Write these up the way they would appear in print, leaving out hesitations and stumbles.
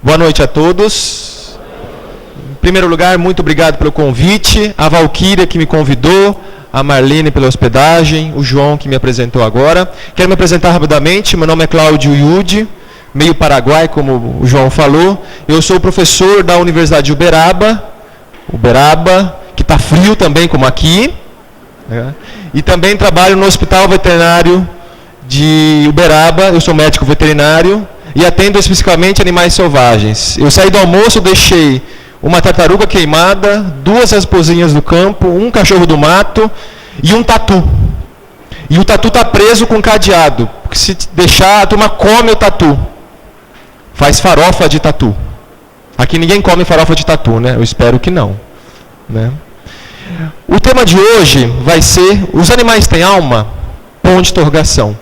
Boa noite a todos. Em primeiro lugar, muito obrigado pelo convite. A Valquíria que me convidou, a Marlene pela hospedagem, o João que me apresentou agora. Quero me apresentar rapidamente. Meu nome é Cláudio Yude, meio paraguai, como o João falou. Eu sou professor da Universidade de Uberaba, que está frio também, como aqui. E também trabalho no Hospital Veterinário de Uberaba. Eu sou médico veterinário e atendo especificamente animais selvagens. Eu saí do almoço, deixei uma tartaruga queimada, 2 raposinhas do campo, um cachorro do mato e um tatu. E o tatu está preso com cadeado, porque se deixar, a turma come o tatu. Faz farofa de tatu. Aqui ninguém come farofa de tatu, né? Eu espero que não. Né? O tema de hoje vai ser: os animais têm alma? Ponto de interrogação.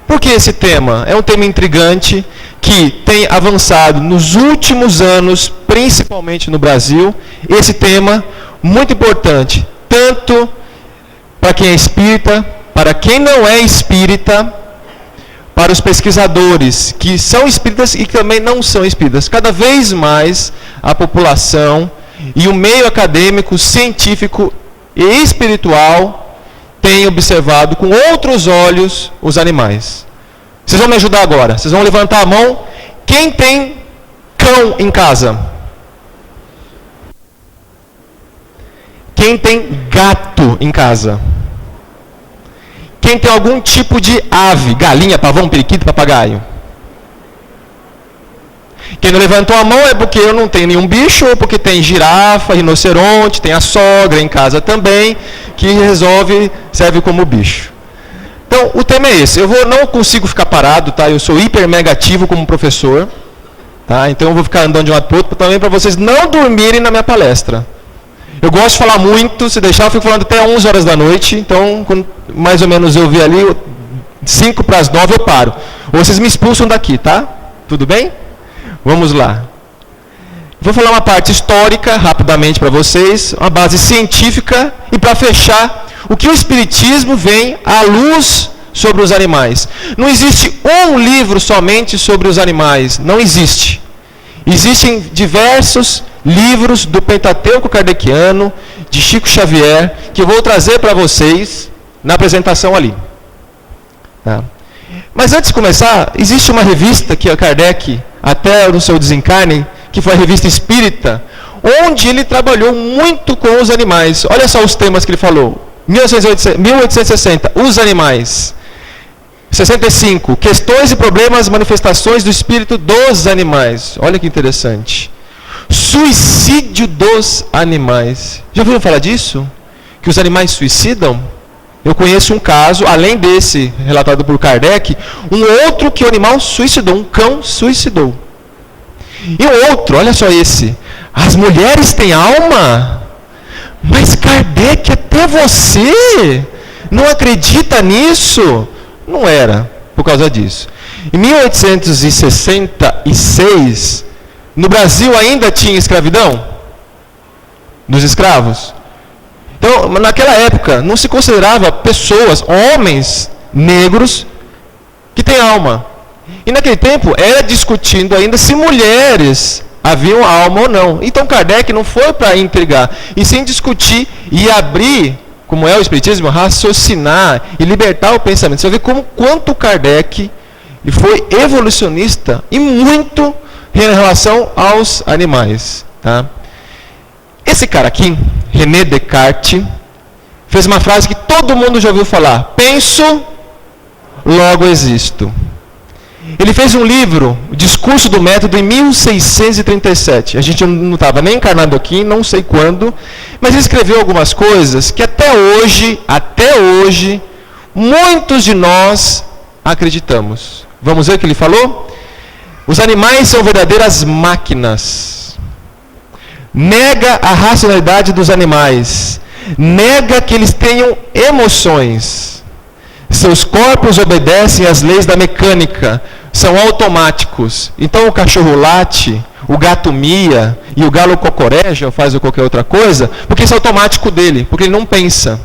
Por que esse tema? É um tema intrigante que tem avançado nos últimos anos, principalmente no Brasil. Esse tema muito importante, tanto para quem é espírita, para quem não é espírita, para os pesquisadores que são espíritas e que também não são espíritas. Cada vez mais a população e o meio acadêmico, científico e espiritual tem observado com outros olhos os animais. Vocês vão me ajudar agora. Vocês vão levantar a mão. Quem tem cão em casa? Quem tem gato em casa? Quem tem algum tipo de ave? Galinha, pavão, periquito, papagaio? Quem não levantou a mão é porque eu não tenho nenhum bicho, ou porque tem girafa, rinoceronte, tem a sogra em casa também, que serve como bicho. Então, o tema é esse. Não consigo ficar parado, tá? Eu sou hiper mega ativo como professor, tá? Então eu vou ficar andando de um lado para o outro, também para vocês não dormirem na minha palestra. Eu gosto de falar muito, se deixar eu fico falando até 11 horas da noite, então, quando mais ou menos eu vi ali, 5 para as 9 eu paro. Ou vocês me expulsam daqui, tá? Tudo bem? Vamos lá. Vou falar uma parte histórica, rapidamente para vocês, uma base científica, e para fechar, o que o Espiritismo vem à luz sobre os animais. Não existe um livro somente sobre os animais, não existe. Existem diversos livros do Pentateuco Kardeciano, de Chico Xavier, que eu vou trazer para vocês na apresentação ali. Tá? Mas antes de começar, existe uma revista que a Kardec, até no seu desencarne, que foi a Revista Espírita, onde ele trabalhou muito com os animais. Olha só os temas que ele falou. 1860, os animais. 65, questões e problemas, manifestações do espírito dos animais. Olha que interessante. Suicídio dos animais. Já ouviram falar disso? Que os animais suicidam? Eu conheço um caso, além desse relatado por Kardec, um outro que o animal suicidou, um cão suicidou. E o outro, olha só esse. As mulheres têm alma? Mas Kardec, até você não acredita nisso? Não era por causa disso. Em 1866, no Brasil ainda tinha escravidão dos escravos. Então, naquela época, não se considerava pessoas, homens negros, que têm alma. E naquele tempo, era discutindo ainda se mulheres haviam alma ou não. Então, Kardec não foi para intrigar, e sim discutir e abrir, como é o Espiritismo, raciocinar e libertar o pensamento. Você vai ver quanto Kardec foi evolucionista e muito em relação aos animais. Tá? Esse cara aqui, René Descartes, fez uma frase que todo mundo já ouviu falar: penso, logo existo. Ele fez um livro, o Discurso do Método, em 1637. A gente não estava nem encarnado aqui, não sei quando, mas ele escreveu algumas coisas que até hoje, muitos de nós acreditamos. Vamos ver o que ele falou? Os animais são verdadeiras máquinas. Nega a racionalidade dos animais. Nega que eles tenham emoções. Seus corpos obedecem às leis da mecânica. São automáticos. Então o cachorro late, o gato mia e o galo cocoreja ou faz qualquer outra coisa, porque isso é automático dele, porque ele não pensa.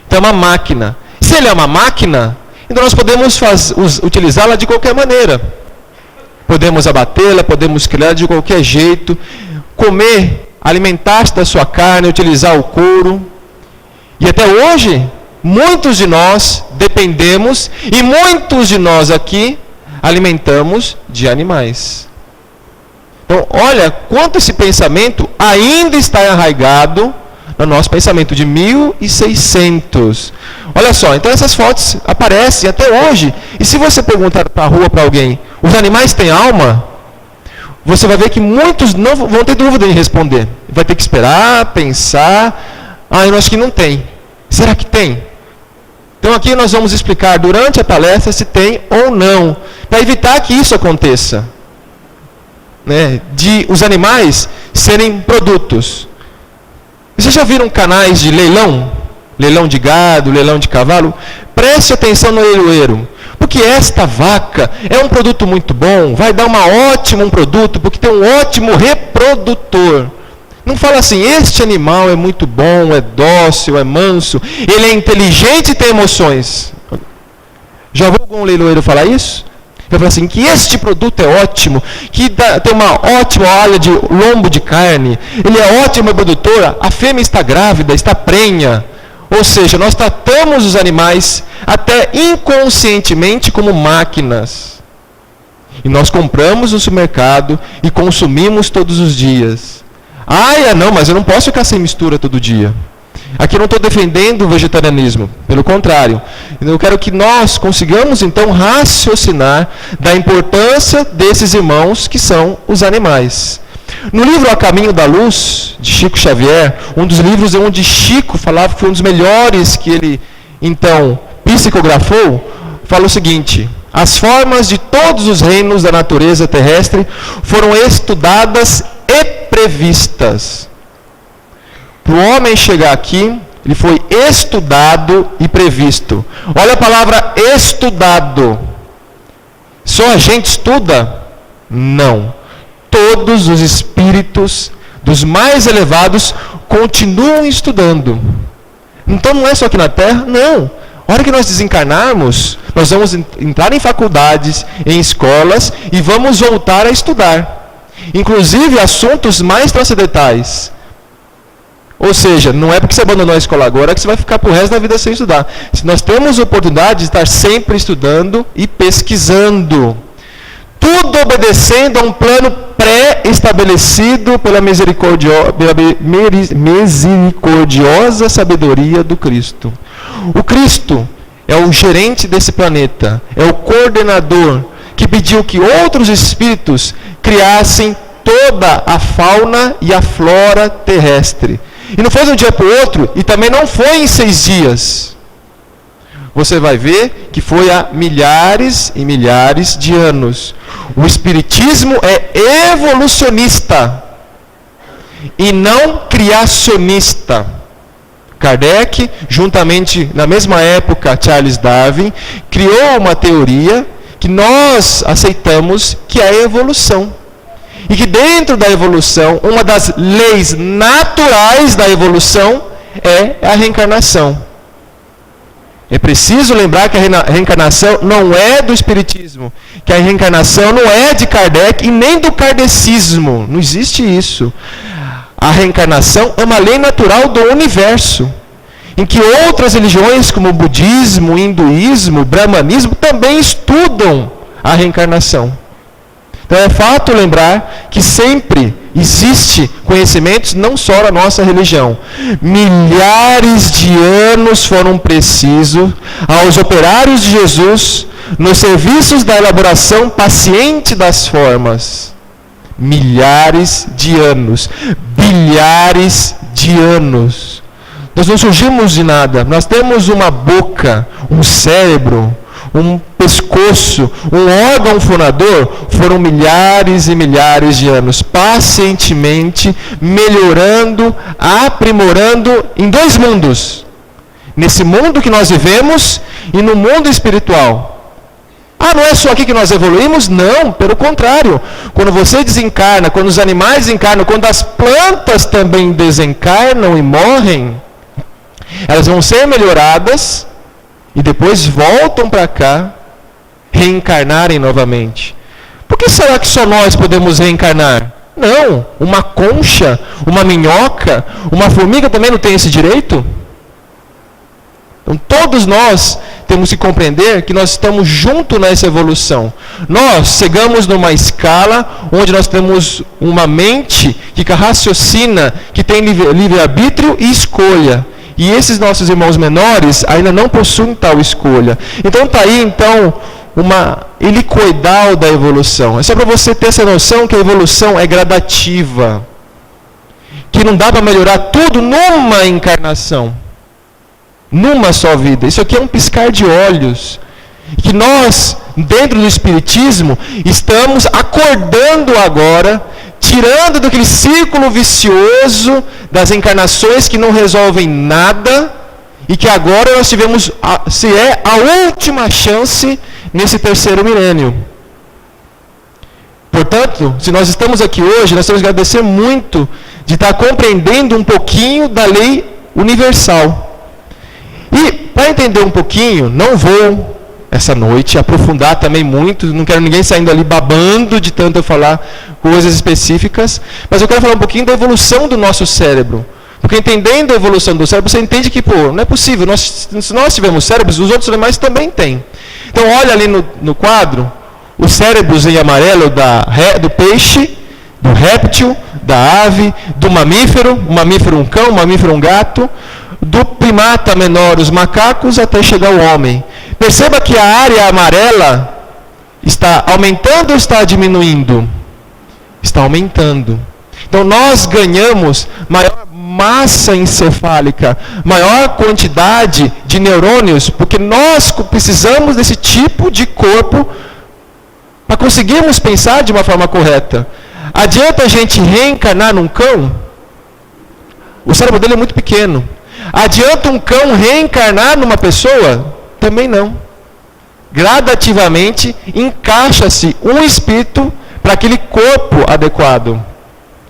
Então é uma máquina. Se ele é uma máquina, então nós podemos utilizá-la de qualquer maneira. podemos abatê-la, podemos criar de qualquer jeito, comer, alimentar-se da sua carne, utilizar o couro. E até hoje, muitos de nós dependemos, e muitos de nós aqui alimentamos de animais. Então, olha quanto esse pensamento ainda está arraigado no nosso pensamento de 1600. Olha só, então essas fotos aparecem até hoje. E se você perguntar para a rua para alguém, os animais têm alma? Você vai ver que muitos não vão ter dúvida em responder. Vai ter que esperar, pensar. Eu acho que não tem. Será que tem? Então aqui nós vamos explicar durante a palestra se tem ou não, para evitar que isso aconteça. De os animais serem produtos. Vocês já viram canais de leilão? Leilão de gado, leilão de cavalo? Preste atenção no leiloeiro. Porque esta vaca é um produto muito bom, vai dar um produto, porque tem um ótimo reprodutor. Não fala assim, este animal é muito bom, é dócil, é manso, ele é inteligente e tem emoções. Já ouviu algum leiloeiro falar isso? Ele fala assim, que este produto é ótimo, que tem uma ótima alha de lombo de carne, ele é ótimo reprodutor, a fêmea está grávida, está prenha. Ou seja, nós tratamos os animais até inconscientemente como máquinas. E nós compramos no supermercado e consumimos todos os dias. Não, mas eu não posso ficar sem mistura todo dia. Aqui eu não estou defendendo o vegetarianismo, pelo contrário. Eu quero que nós consigamos, então, raciocinar da importância desses irmãos que são os animais. No livro A Caminho da Luz, de Chico Xavier, um dos livros onde Chico falava que foi um dos melhores que ele, então, psicografou, fala o seguinte: as formas de todos os reinos da natureza terrestre foram estudadas e previstas. Para o homem chegar aqui, ele foi estudado e previsto. Olha a palavra estudado. Só a gente estuda? Não. Todos os espíritos dos mais elevados continuam estudando. Então não é só aqui na Terra, não. A hora que nós desencarnarmos, nós vamos entrar em faculdades, em escolas e vamos voltar a estudar. Inclusive assuntos mais transcendentais. Ou seja, não é porque você abandonou a escola agora que você vai ficar pro resto da vida sem estudar. Nós temos a oportunidade de estar sempre estudando e pesquisando. Tudo obedecendo a um plano pré-estabelecido pela misericordiosa sabedoria do Cristo. O Cristo é o gerente desse planeta, é o coordenador que pediu que outros espíritos criassem toda a fauna e a flora terrestre. E não foi de um dia para o outro, e também não foi em 6 dias. Você vai ver que foi há milhares e milhares de anos. O Espiritismo é evolucionista e não criacionista. Kardec, juntamente na mesma época, Charles Darwin, criou uma teoria que nós aceitamos que é a evolução. E que dentro da evolução, uma das leis naturais da evolução é a reencarnação. É preciso lembrar que a reencarnação não é do Espiritismo, que a reencarnação não é de Kardec e nem do kardecismo. Não existe isso. A reencarnação é uma lei natural do universo, em que outras religiões como o budismo, o hinduísmo, o brahmanismo também estudam a reencarnação. Então é fato lembrar que sempre existe conhecimentos não só da nossa religião. Milhares de anos foram precisos aos operários de Jesus nos serviços da elaboração paciente das formas. Milhares de anos, bilhares de anos. Nós não surgimos de nada. Nós temos uma boca, um cérebro, um pescoço, um órgão fonador. Foram milhares e milhares de anos, pacientemente melhorando, aprimorando em 2 mundos. Nesse mundo que nós vivemos e no mundo espiritual. Não é só aqui que nós evoluímos? Não, pelo contrário. Quando você desencarna, quando os animais desencarnam, quando as plantas também desencarnam e morrem, elas vão ser melhoradas e depois voltam para cá, reencarnarem novamente. Por que será que só nós podemos reencarnar? Não, uma concha, uma minhoca, uma formiga também não tem esse direito? Então todos nós temos que compreender que nós estamos juntos nessa evolução. Nós chegamos numa escala onde nós temos uma mente que raciocina, que tem livre-arbítrio e escolha. E esses nossos irmãos menores ainda não possuem tal escolha. Então está aí, uma helicoidal da evolução. É só para você ter essa noção que a evolução é gradativa. Que não dá para melhorar tudo numa encarnação. Numa só vida. Isso aqui é um piscar de olhos. Que nós, dentro do Espiritismo, estamos acordando agora, tirando daquele círculo vicioso das encarnações que não resolvem nada, e que agora nós tivemos, se é a última chance nesse terceiro milênio. Portanto, se nós estamos aqui hoje, nós temos que agradecer muito de estar compreendendo um pouquinho da lei universal. E, para entender um pouquinho, não vou, essa noite, aprofundar também muito, não quero ninguém saindo ali babando de tanto eu falar coisas específicas, mas eu quero falar um pouquinho da evolução do nosso cérebro. Porque entendendo a evolução do cérebro, você entende que, não é possível, se nós tivermos cérebros, os outros animais também têm. Então, olha ali no quadro, os cérebros em amarelo do peixe, do réptil, da ave, do mamífero, um mamífero um cão, um mamífero um gato, do primata menor, os macacos, até chegar ao homem. Perceba que a área amarela está aumentando ou está diminuindo? Está aumentando. Então nós ganhamos maior massa encefálica, maior quantidade de neurônios, porque nós precisamos desse tipo de corpo para conseguirmos pensar de uma forma correta. Adianta a gente reencarnar num cão? O cérebro dele é muito pequeno. Adianta um cão reencarnar numa pessoa? Também não. Gradativamente encaixa-se um espírito para aquele corpo adequado.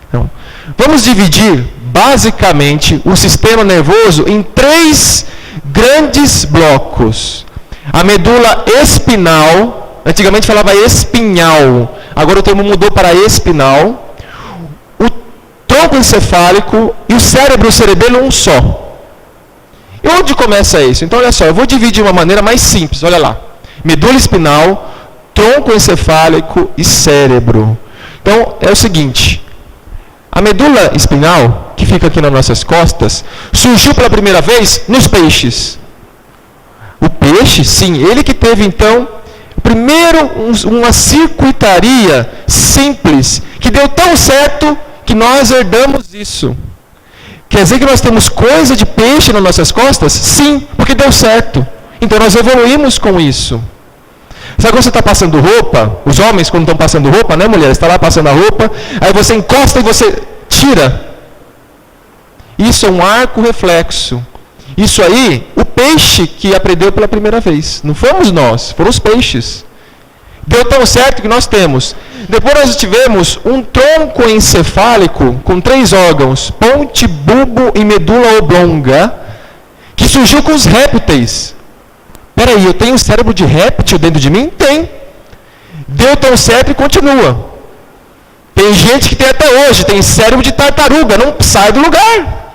Então, vamos dividir basicamente o sistema nervoso em 3 grandes blocos. A medula espinal, antigamente falava espinhal, agora o termo mudou para espinal. O tronco encefálico e o cérebro cerebelo um só. E onde começa isso? Então, olha só, eu vou dividir de uma maneira mais simples, olha lá. Medula espinal, tronco encefálico e cérebro. Então, é o seguinte. A medula espinal, que fica aqui nas nossas costas, surgiu pela primeira vez nos peixes. O peixe, sim, ele que teve, então, primeiro uma circuitaria simples, que deu tão certo que nós herdamos isso. Quer dizer que nós temos coisa de peixe nas nossas costas? Sim, porque deu certo. Então nós evoluímos com isso. Sabe quando você está passando roupa? Os homens, quando estão passando roupa, né, mulher? Está lá passando a roupa, aí você encosta e você tira. Isso é um arco reflexo. Isso aí, o peixe que aprendeu pela primeira vez. Não fomos nós, foram os peixes. Deu tão certo que nós temos. Depois nós tivemos um tronco encefálico com 3 órgãos, ponte, bulbo e medula oblonga, que surgiu com os répteis. Peraí, eu tenho um cérebro de réptil dentro de mim? Tem. Deu tão certo e continua. Tem gente que tem até hoje, tem cérebro de tartaruga, não sai do lugar.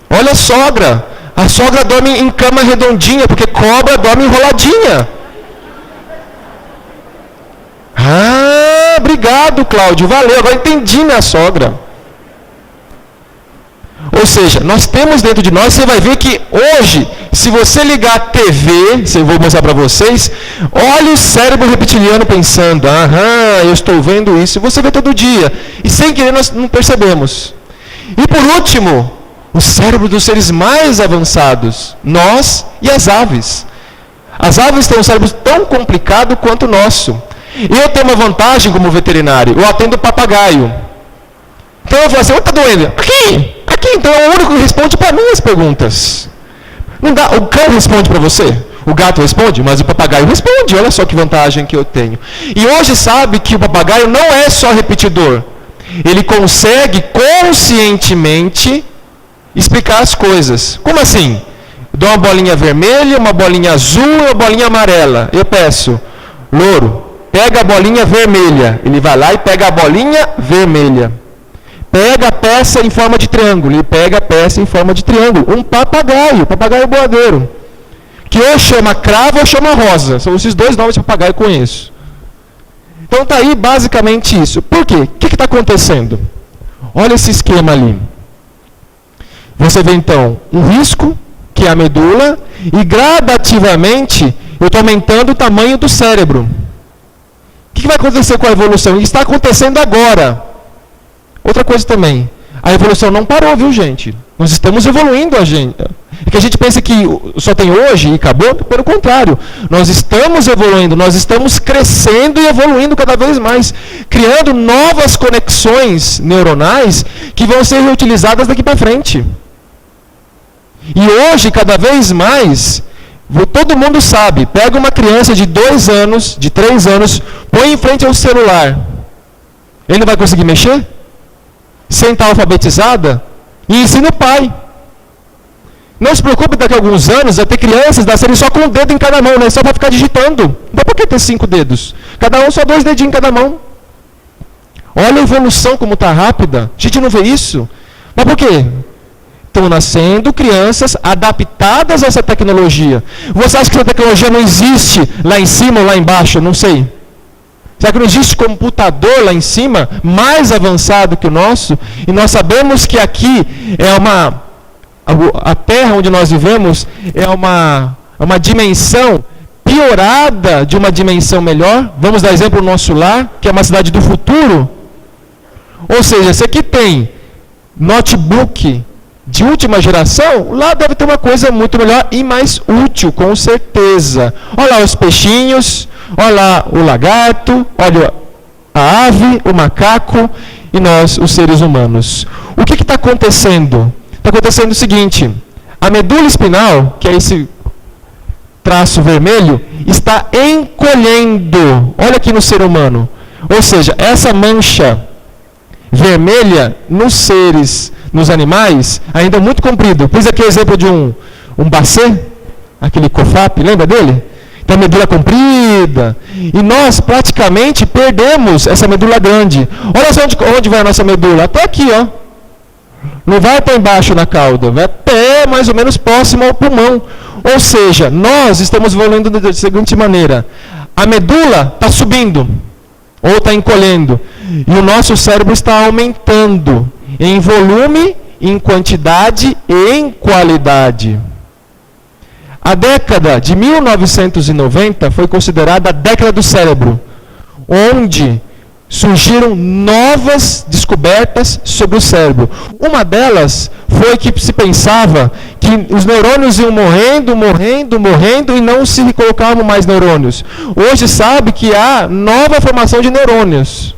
Olha a sogra. A sogra dorme em cama redondinha, porque cobra dorme enroladinha. Ah, obrigado, Cláudio, valeu, agora entendi minha sogra. Ou seja, nós temos dentro de nós, você vai ver que hoje, se você ligar a TV, eu vou mostrar para vocês, olha o cérebro reptiliano pensando, eu estou vendo isso, e você vê todo dia. E sem querer nós não percebemos. E por último, o cérebro dos seres mais avançados, nós e as aves. As aves têm um cérebro tão complicado quanto o nosso. Eu tenho uma vantagem como veterinário, eu atendo papagaio. Então eu falo assim, está doendo? Aqui, então é o único que responde para mim as perguntas. Não dá, o cão responde para você, o gato responde, mas o papagaio responde, olha só que vantagem que eu tenho. E hoje sabe que o papagaio não é só repetidor. Ele consegue conscientemente explicar as coisas. Como assim? Dou uma bolinha vermelha, uma bolinha azul e uma bolinha amarela. Eu peço, louro, pega a bolinha vermelha. Ele vai lá e pega a bolinha vermelha. Pega a peça em forma de triângulo. Ele pega a peça em forma de triângulo. Um papagaio boadeiro. Que ou chama cravo ou chama rosa. São esses dois nomes de papagaio que eu conheço. Então está aí basicamente isso. Por quê? O que está acontecendo? Olha esse esquema ali. Você vê então um risco, que é a medula, e gradativamente eu estou aumentando o tamanho do cérebro. O que vai acontecer com a evolução? Isso está acontecendo agora. Outra coisa também, a evolução não parou, viu, gente? Nós estamos evoluindo a gente. É que a gente pensa que só tem hoje e acabou, pelo contrário. Nós estamos evoluindo, nós estamos crescendo e evoluindo cada vez mais, criando novas conexões neuronais que vão ser reutilizadas daqui para frente. E hoje, cada vez mais, todo mundo sabe, pega uma criança de 2 anos, de 3 anos, põe em frente ao celular. Ele não vai conseguir mexer? Sem estar alfabetizada? E ensina o pai. Não se preocupe, daqui a alguns anos vai ter crianças nascerem só com um dedo em cada mão, né? Só para ficar digitando. Mas por que ter 5 dedos? Cada um só 2 dedinhos em cada mão. Olha a evolução como está rápida. A gente não vê isso. Mas por quê? Estão nascendo crianças adaptadas a essa tecnologia. Você acha que essa tecnologia não existe lá em cima ou lá embaixo? Eu não sei. Será que não existe computador lá em cima, mais avançado que o nosso? E nós sabemos que aqui a Terra onde nós vivemos é uma dimensão piorada de uma dimensão melhor. Vamos dar exemplo do nosso lar, que é uma cidade do futuro. Ou seja, se aqui tem notebook de última geração, lá deve ter uma coisa muito melhor e mais útil, com certeza. Olha lá os peixinhos, olha lá o lagarto, olha a ave, o macaco e nós, os seres humanos. O que está acontecendo? Está acontecendo o seguinte, a medula espinal, que é esse traço vermelho, está encolhendo. Olha aqui no ser humano. Ou seja, essa mancha vermelha nos seres, nos animais, ainda é muito comprido. Pus aqui o exemplo de um bacê, aquele COFAP, lembra dele? Então, medula comprida. E nós praticamente perdemos essa medula grande. Olha só onde vai a nossa medula. Até aqui, ó. Não vai até embaixo na cauda, vai até mais ou menos próximo ao pulmão. Ou seja, nós estamos evoluindo da seguinte maneira. A medula está subindo, ou está encolhendo. E o nosso cérebro está aumentando em volume, em quantidade e em qualidade. A década de 1990 foi considerada a década do cérebro, onde surgiram novas descobertas sobre o cérebro. Uma delas foi que se pensava que os neurônios iam morrendo e não se colocavam mais neurônios. Hoje sabe que há nova formação de neurônios.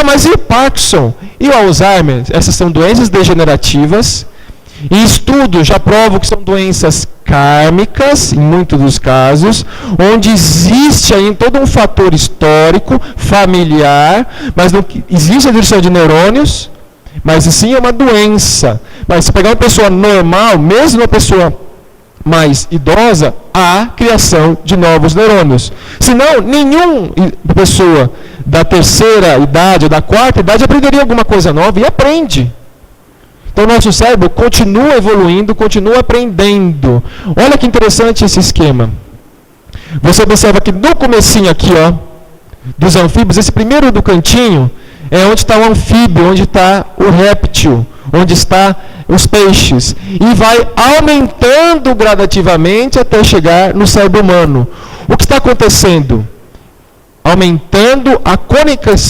Mas e o Parkinson? E o Alzheimer? Essas são doenças degenerativas. E estudos já provam que são doenças kármicas, em muitos dos casos, onde existe aí todo um fator histórico, familiar, mas não existe a destruição de neurônios, mas sim é uma doença. Mas se pegar uma pessoa normal, mesmo uma pessoa mais idosa, há criação de novos neurônios. Senão, nenhuma pessoa da terceira idade ou da quarta idade aprenderia alguma coisa nova e aprende. Então, o nosso cérebro continua evoluindo, continua aprendendo. Olha que interessante esse esquema. Você observa que no comecinho aqui, ó, dos anfíbios, esse primeiro do cantinho, é onde está o anfíbio, onde está o réptil, onde está os peixes. E vai aumentando gradativamente até chegar no cérebro humano. O que está acontecendo? Aumentando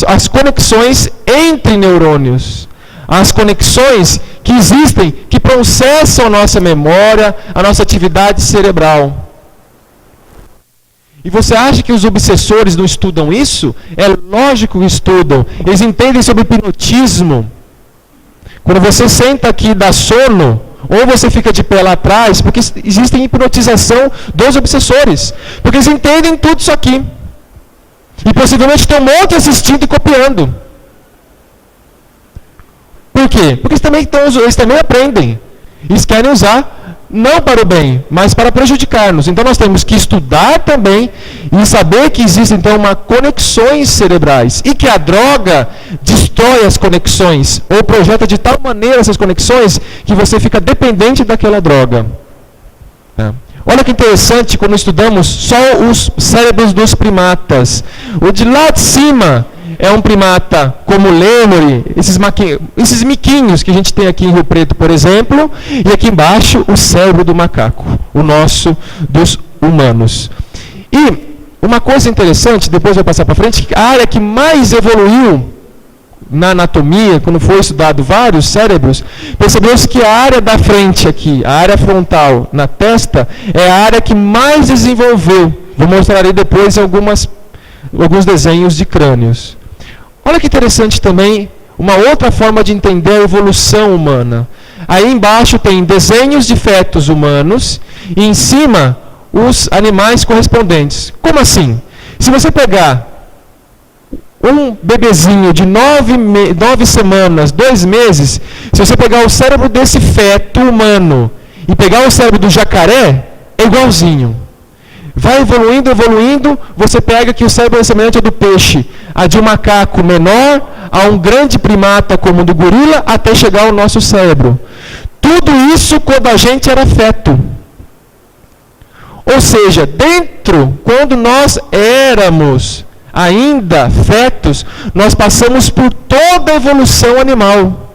as conexões entre neurônios. As conexões que existem, que processam a nossa memória, a nossa atividade cerebral. E você acha que os obsessores não estudam isso? É lógico que estudam. Eles entendem sobre hipnotismo. Quando você senta aqui e dá sono, ou você fica de pé lá atrás, porque existe hipnotização dos obsessores. Porque eles entendem tudo isso aqui. E possivelmente tem um monte assistindo e copiando. Por quê? Porque eles também aprendem. Eles querem usar não para o bem, mas para prejudicar-nos. Então nós temos que estudar também e saber que existem então conexões cerebrais e que a droga destrói as conexões ou projeta de tal maneira essas conexões que você fica dependente daquela droga. Olha que interessante quando estudamos só os cérebros dos primatas. O de lá de cima é um primata como o lêmure, esses miquinhos que a gente tem aqui em Rio Preto, por exemplo, e aqui embaixo o cérebro do macaco, o nosso dos humanos. E uma coisa interessante, depois vai passar para frente, que a área que mais evoluiu na anatomia, quando foi estudado vários cérebros, percebeu-se que a área da frente aqui, a área frontal na testa, é a área que mais desenvolveu. Vou mostrar aí depois alguns desenhos de crânios. Olha que interessante também, uma outra forma de entender a evolução humana. Aí embaixo tem desenhos de fetos humanos e em cima os animais correspondentes. Como assim? Se você pegar um bebezinho de 9 semanas, 2 meses, se você pegar o cérebro desse feto humano e pegar o cérebro do jacaré, é igualzinho. Vai evoluindo, você pega que o cérebro é semelhante ao do peixe, a de um macaco menor, a um grande primata como o do gorila, até chegar ao nosso cérebro. Tudo isso quando a gente era feto. Ou seja, quando nós éramos ainda fetos, nós passamos por toda a evolução animal.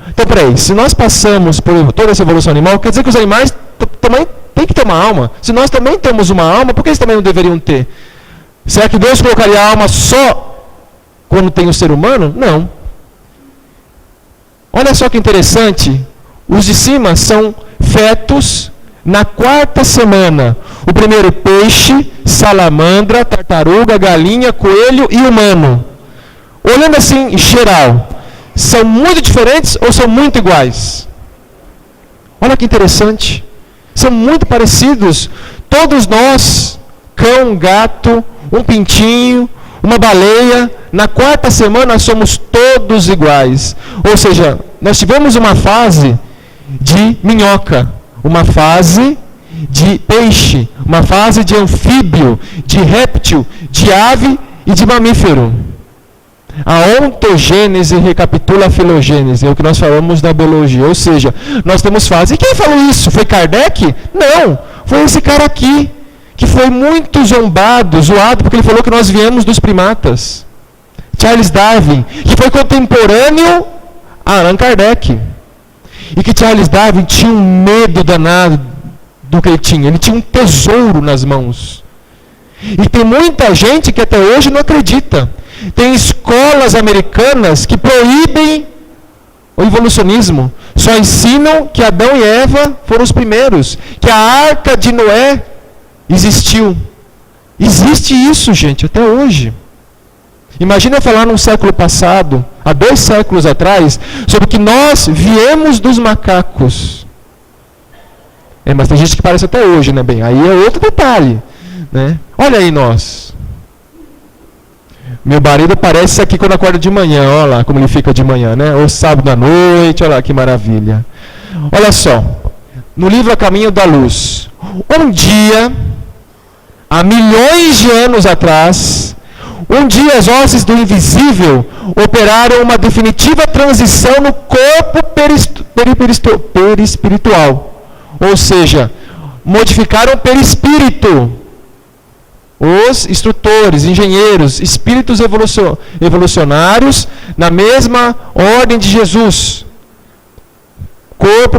Então, peraí, se nós passamos por toda essa evolução animal, quer dizer que os animais também têm que ter uma alma. Se nós também temos uma alma, por que eles também não deveriam ter? Será que Deus colocaria a alma só quando tem o ser humano? Não. Olha só que interessante, os de cima são fetos na 4ª semana. O primeiro peixe, salamandra, tartaruga, galinha, coelho e humano. Olhando assim, em geral, são muito diferentes ou são muito iguais? Olha que interessante. São muito parecidos. Todos nós, cão, gato, um pintinho, uma baleia, na 4ª semana somos todos iguais. Ou seja, nós tivemos uma fase de minhoca, uma fase de peixe, uma fase de anfíbio, de réptil, de ave e de mamífero. A ontogênese recapitula a filogênese, é o que nós falamos da biologia. Ou seja, nós temos fases. E quem falou isso? Foi Kardec? Não, foi esse cara aqui, que foi muito zoado, porque ele falou que nós viemos dos primatas. Charles Darwin, que foi contemporâneo a Allan Kardec. E que Charles Darwin tinha um medo danado do que ele tinha. Ele tinha um tesouro nas mãos. E tem muita gente que até hoje não acredita. Tem escolas americanas que proíbem o evolucionismo. Só ensinam que Adão e Eva foram os primeiros. Que a Arca de Noé existiu. Existe isso, gente, até hoje. Imagina falar num século passado, há 2 séculos atrás, sobre que nós viemos dos macacos. Mas tem gente que parece até hoje, né? Bem, aí é outro detalhe, né? Olha aí nós. Meu marido parece isso aqui quando acorda de manhã, olha lá como ele fica de manhã, né? Ou sábado à noite, olha lá que maravilha. Olha só, no livro A Caminho da Luz, um dia, há milhões de anos atrás, as hostes do invisível operaram uma definitiva transição no corpo perispiritual. Ou seja, modificaram o perispírito. Os instrutores, engenheiros, espíritos evolucionários, na mesma ordem de Jesus. Corpo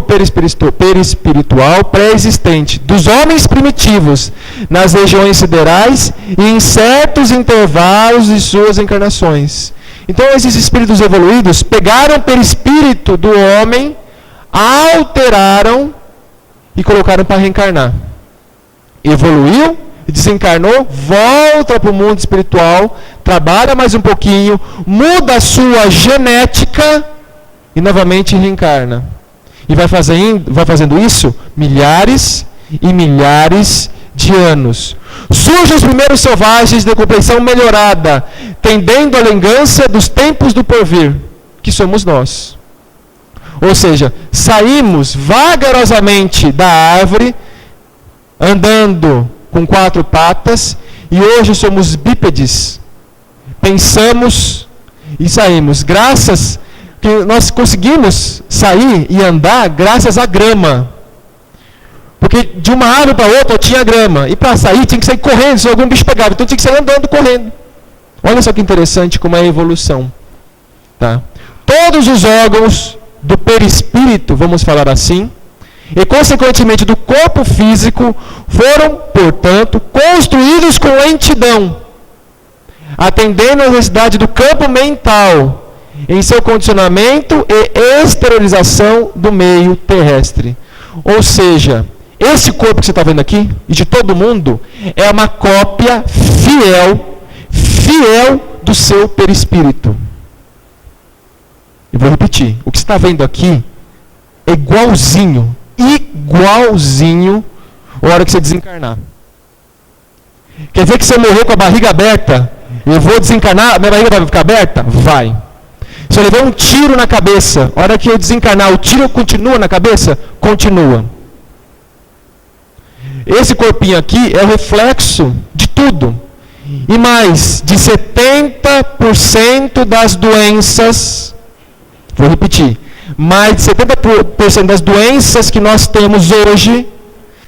perispiritual pré-existente dos homens primitivos nas regiões siderais e em certos intervalos de suas encarnações. Então esses espíritos evoluídos pegaram o perispírito do homem, alteraram e colocaram para reencarnar. Evoluiu, desencarnou, volta para o mundo espiritual, trabalha mais um pouquinho, muda a sua genética e novamente reencarna. E vai fazendo isso milhares e milhares de anos. Surgem os primeiros selvagens de compleição melhorada, tendendo à lembrança dos tempos do porvir, que somos nós. Ou seja, saímos vagarosamente da árvore, andando com 4 patas, e hoje somos bípedes. Pensamos e saímos. Graças que nós conseguimos sair e andar graças à grama. Porque de uma árvore para outra tinha grama. E para sair tinha que sair correndo, se algum bicho pegava. Então tinha que sair andando, correndo. Olha só que interessante como é a evolução. Tá? Todos os órgãos do perispírito, vamos falar assim, e consequentemente do corpo físico, foram, portanto, construídos com lentidão, atendendo à necessidade do campo mental, em seu condicionamento e exteriorização do meio terrestre. Ou seja, esse corpo que você está vendo aqui, e de todo mundo, é uma cópia fiel do seu perispírito. Eu vou repetir, o que você está vendo aqui é igualzinho a hora que você desencarnar. Quer ver que se eu morrer com a barriga aberta, eu vou desencarnar, minha barriga vai ficar aberta? Vai. Se eu levar um tiro na cabeça, a hora que eu desencarnar, o tiro continua na cabeça? Continua. Esse corpinho aqui é o reflexo de tudo. E mais de 70% das doenças, vou repetir, mais de 70% das doenças que nós temos hoje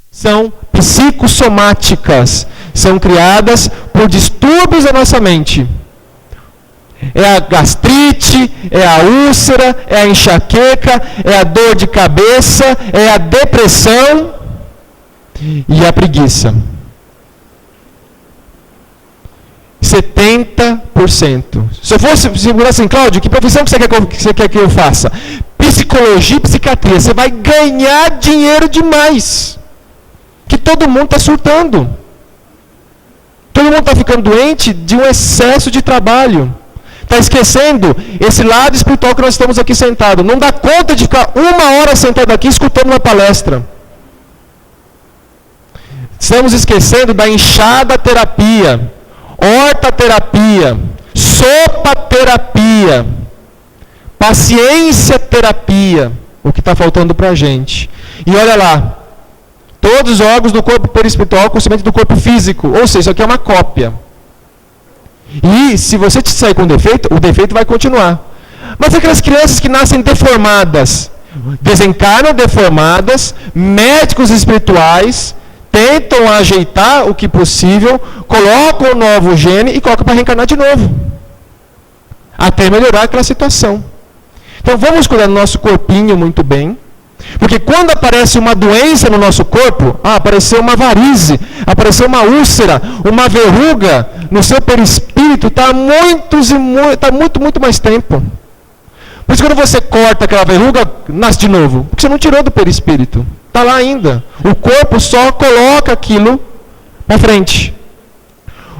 são psicossomáticas, são criadas por distúrbios da nossa mente. É a gastrite, é a úlcera, é a enxaqueca, é a dor de cabeça, é a depressão e a preguiça. 70%. Se eu fosse segurar assim, Cláudio, que profissão que você quer que eu faça? Psicologia e psiquiatria. Você vai ganhar dinheiro demais. Que todo mundo está surtando. Todo mundo está ficando doente de um excesso de trabalho. Está esquecendo esse lado espiritual que nós estamos aqui sentados. Não dá conta de ficar 1 hora sentado aqui escutando uma palestra. Estamos esquecendo da enxada terapia, hortaterapia, sopa-terapia, paciência terapia, o que está faltando para a gente. E olha lá, todos os órgãos do corpo perispiritual com o do corpo físico, ou seja, isso aqui é uma cópia. E se você sair com defeito, o defeito vai continuar. Mas aquelas crianças que nascem deformadas, desencarnam deformadas, médicos espirituais tentam ajeitar o que possível, colocam um novo gene e colocam para reencarnar de novo. Até melhorar aquela situação. Então vamos cuidar do nosso corpinho muito bem. Porque quando aparece uma doença no nosso corpo, apareceu uma varize, apareceu uma úlcera, uma verruga no seu perispírito, está muito mais tempo. Por isso quando você corta aquela verruga, nasce de novo. Porque você não tirou do perispírito. Está lá ainda. O corpo só coloca aquilo para frente.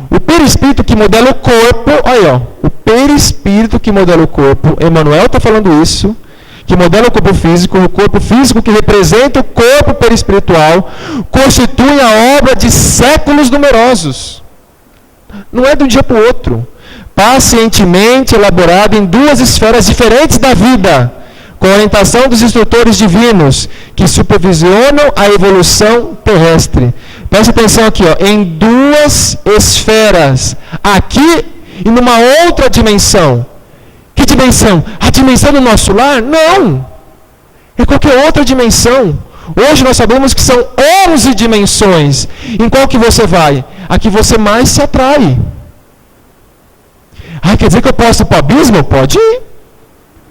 O perispírito que modela o corpo, olha, ó, o perispírito que modela o corpo, Emmanuel está falando isso, que modela o corpo físico que representa o corpo perispiritual, constitui a obra de séculos numerosos. Não é de um dia para o outro. Pacientemente elaborado em 2 esferas diferentes da vida, com a orientação dos instrutores divinos, que supervisionam a evolução terrestre. Preste atenção aqui, ó, em 2 esferas, aqui e numa outra dimensão. Que dimensão? A dimensão do nosso lar? Não! É qualquer outra dimensão. Hoje nós sabemos que são 11 dimensões. Em qual que você vai? A que você mais se atrai. Quer dizer que eu posso ir para o abismo? Pode ir.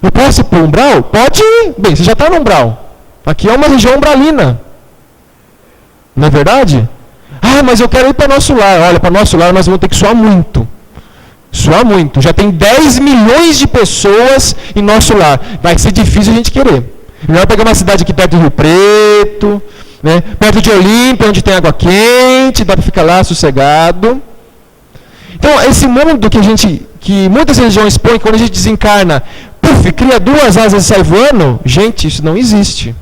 Eu posso ir para o umbral? Pode ir. Bem, você já está no umbral. Aqui é uma região umbralina. Não é verdade? Mas eu quero ir para nosso lar. Olha, para nosso lar nós vamos ter que suar muito. Suar muito. Já tem 10 milhões de pessoas em nosso lar. Vai ser difícil a gente querer. Melhor pegar uma cidade aqui perto do Rio Preto, né? Perto de Olímpia, onde tem água quente, dá para ficar lá sossegado. Então, esse mundo que muitas religiões põem, quando a gente desencarna, cria 2 asas e sai voando, gente, isso não existe.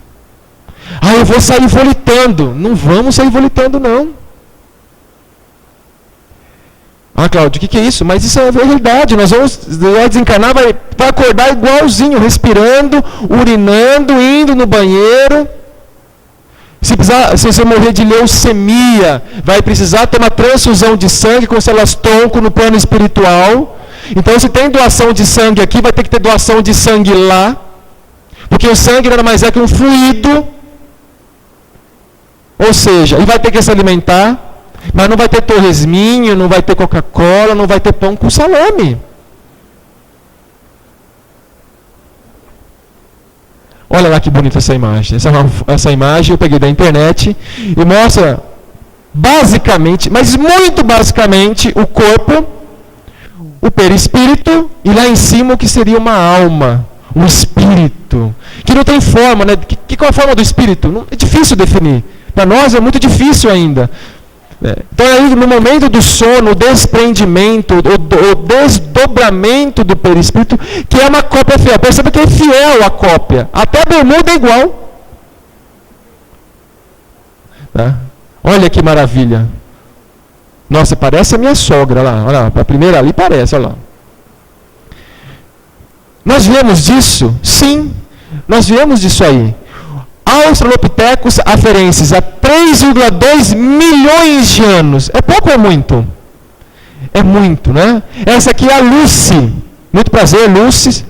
Eu vou sair volitando. Não vamos sair volitando, não. Ah, Cláudio, o que é isso? Mas isso é verdade. Nós vamos desencarnar, vai acordar igualzinho, respirando, urinando, indo no banheiro. Se você morrer de leucemia, vai precisar ter uma transfusão de sangue com células tronco no plano espiritual. Então, se tem doação de sangue aqui, vai ter que ter doação de sangue lá. Porque o sangue nada mais é que um fluido. Ou seja, ele vai ter que se alimentar. Mas não vai ter torresminho, não vai ter Coca-Cola, não vai ter pão com salame. Olha lá que bonita essa imagem. Essa imagem eu peguei da internet e mostra basicamente, mas muito basicamente, o corpo, o perispírito e lá em cima o que seria uma alma, um espírito, que não tem forma, né? Qual é a forma do espírito? É difícil definir. Para nós é muito difícil ainda. Então aí no momento do sono, o desprendimento, o desdobramento do perispírito, que é uma cópia fiel. Perceba que é fiel a cópia. Até a bermuda é igual. Tá? Olha que maravilha. Nossa, parece a minha sogra lá. Olha lá, a primeira ali parece, olha lá. Nós viemos disso? Sim, nós viemos disso aí. Australopithecus afarensis, há 3,2 milhões de anos. É pouco ou é muito? É muito, né? Essa aqui é a Lucy. Muito prazer, Lucy.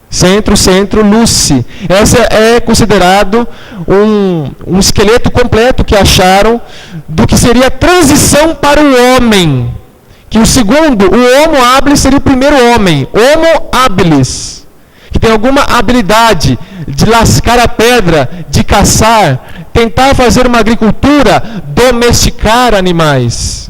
Centro, Lucy. Essa é considerado um esqueleto completo que acharam do que seria a transição para o homem. Que o segundo, o Homo habilis, seria o primeiro homem. Homo habilis. Que tem alguma habilidade de lascar a pedra, de caçar, tentar fazer uma agricultura, domesticar animais.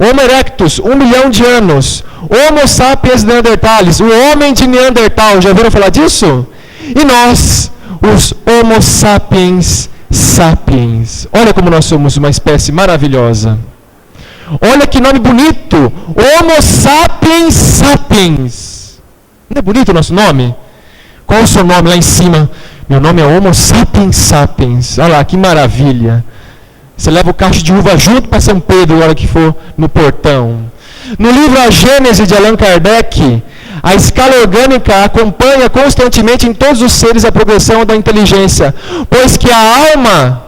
Homo erectus, 1 milhão de anos. Homo sapiens neanderthalis, o homem de Neandertal. Já ouviram falar disso? E nós, os Homo sapiens sapiens. Olha como nós somos uma espécie maravilhosa. Olha que nome bonito. Homo sapiens sapiens. Não é bonito o nosso nome? Qual o seu nome lá em cima? Meu nome é Homo sapiens sapiens. Olha lá, que maravilha. Você leva o cacho de uva junto para São Pedro na hora que for no portão. No livro A Gênese de Allan Kardec, a escala orgânica acompanha constantemente em todos os seres a progressão da inteligência, pois que a alma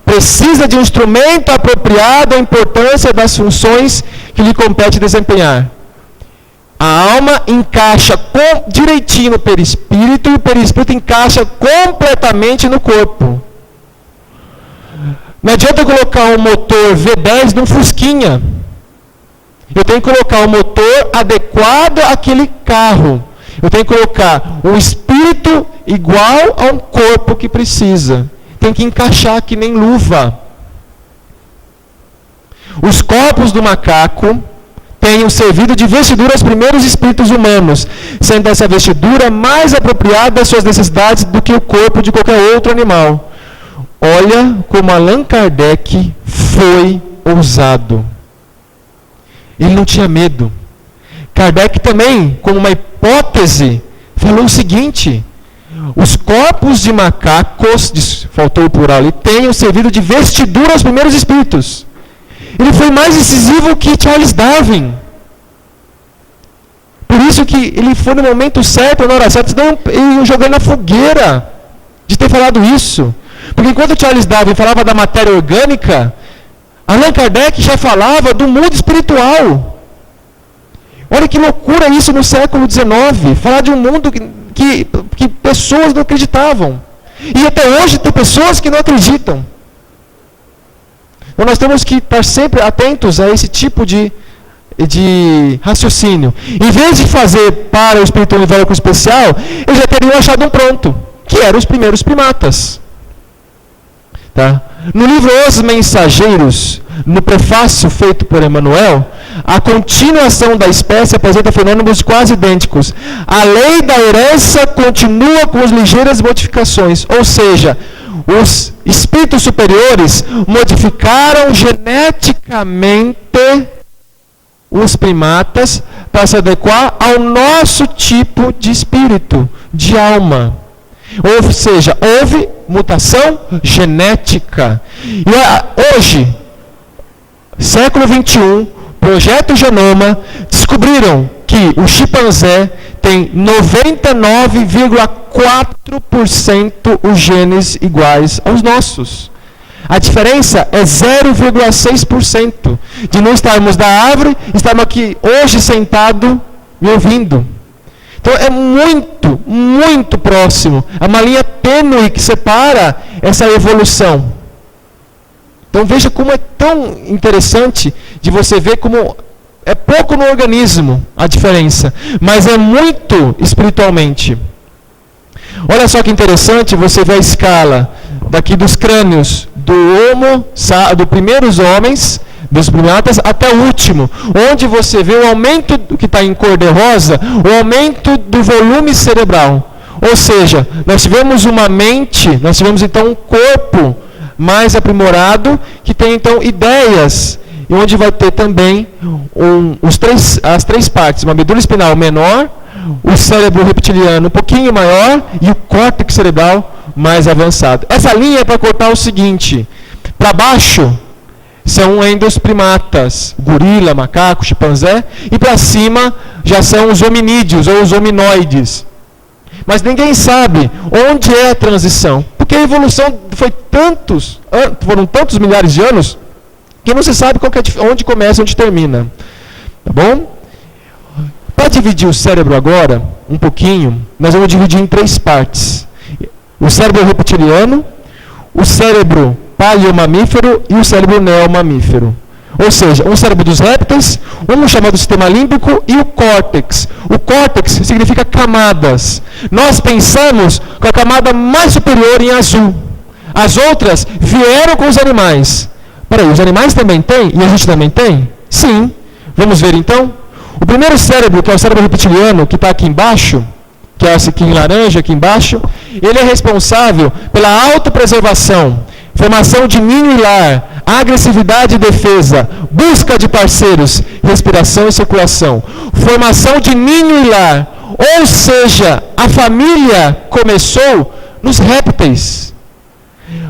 precisa de um instrumento apropriado à importância das funções que lhe compete desempenhar. A alma encaixa direitinho no perispírito e o perispírito encaixa completamente no corpo. Não adianta eu colocar um motor V10 num Fusquinha. Eu tenho que colocar um motor adequado àquele carro. Eu tenho que colocar um espírito igual a um corpo que precisa. Tem que encaixar que nem luva. Os corpos do macaco tenham servido de vestidura aos primeiros espíritos humanos, sendo essa vestidura mais apropriada às suas necessidades do que o corpo de qualquer outro animal. Olha como Allan Kardec foi ousado. Ele não tinha medo. Kardec também, como uma hipótese, falou o seguinte: os corpos de macacos, faltou o plural ali, tenham servido de vestidura aos primeiros espíritos. Ele foi mais decisivo que Charles Darwin. Por isso que ele foi no momento certo, na hora certa, senão ele ia jogar na fogueira de ter falado isso. Porque enquanto Charles Darwin falava da matéria orgânica, Allan Kardec já falava do mundo espiritual. Olha que loucura isso no século XIX, falar de um mundo que pessoas não acreditavam. E até hoje tem pessoas que não acreditam. Então nós temos que estar sempre atentos a esse tipo de raciocínio. Em vez de fazer para o espírito universal especial, eles já teriam achado um pronto, que eram os primeiros primatas. Tá? No livro Os Mensageiros, no prefácio feito por Emmanuel, a continuação da espécie apresenta fenômenos quase idênticos. A lei da herança continua com as ligeiras modificações, ou seja, os espíritos superiores modificaram geneticamente os primatas para se adequar ao nosso tipo de espírito, de alma. Ou seja, houve mutação genética. E hoje, século XXI, Projeto Genoma, descobriram que o chimpanzé tem 99,4% os genes iguais aos nossos. A diferença é 0,6% de não estarmos da árvore, estarmos aqui hoje sentado me ouvindo. Então é muito, muito próximo. É uma linha tênue que separa essa evolução. Então veja como é tão interessante de você ver como é pouco no organismo a diferença, mas é muito espiritualmente. Olha só que interessante, você vê a escala daqui dos crânios dos primeiros homens, dos primatas, até o último, onde você vê o aumento que está em cor de rosa, o aumento do volume cerebral. Ou seja, nós tivemos uma mente, nós tivemos então um corpo mais aprimorado, que tem então ideias, e onde vai ter também as três partes, uma medula espinal menor, o cérebro reptiliano um pouquinho maior e o córtex cerebral mais avançado. Essa linha é para cortar o seguinte: para baixo são ainda os primatas, gorila, macaco, chimpanzé, e para cima já são os hominídeos ou os hominoides. Mas ninguém sabe onde é a transição, porque a evolução foram tantos milhares de anos que não se sabe onde começa e onde termina. Tá bom? Para dividir o cérebro agora, um pouquinho, nós vamos dividir em 3 partes. O cérebro reptiliano, o cérebro paleomamífero e o cérebro neomamífero. Ou seja, um cérebro dos répteis, um chamado sistema límbico e o córtex. O córtex significa camadas. Nós pensamos com a camada mais superior em azul. As outras vieram com os animais. Peraí, os animais também têm? E a gente também tem? Sim. Vamos ver então? O primeiro cérebro, que é o cérebro reptiliano, que está aqui embaixo, que é esse aqui em laranja, aqui embaixo, ele é responsável pela autopreservação, formação de ninho e lar, agressividade e defesa, busca de parceiros, respiração e circulação. Formação de ninho e lar, ou seja, a família começou nos répteis.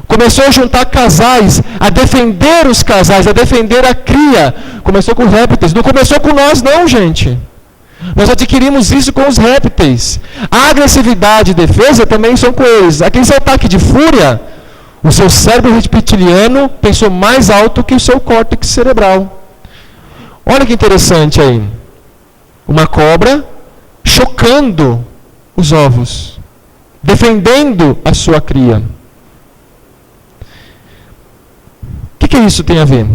Começou a juntar casais, a defender os casais, a defender a cria. Começou com os répteis. Não começou com nós não, gente. Nós adquirimos isso com os répteis. A agressividade e defesa também são com eles. Aquele seu ataque de fúria, o seu cérebro reptiliano pensou mais alto que o seu córtex cerebral. Olha que interessante aí. Uma cobra chocando os ovos, defendendo a sua cria. O que isso tem a ver?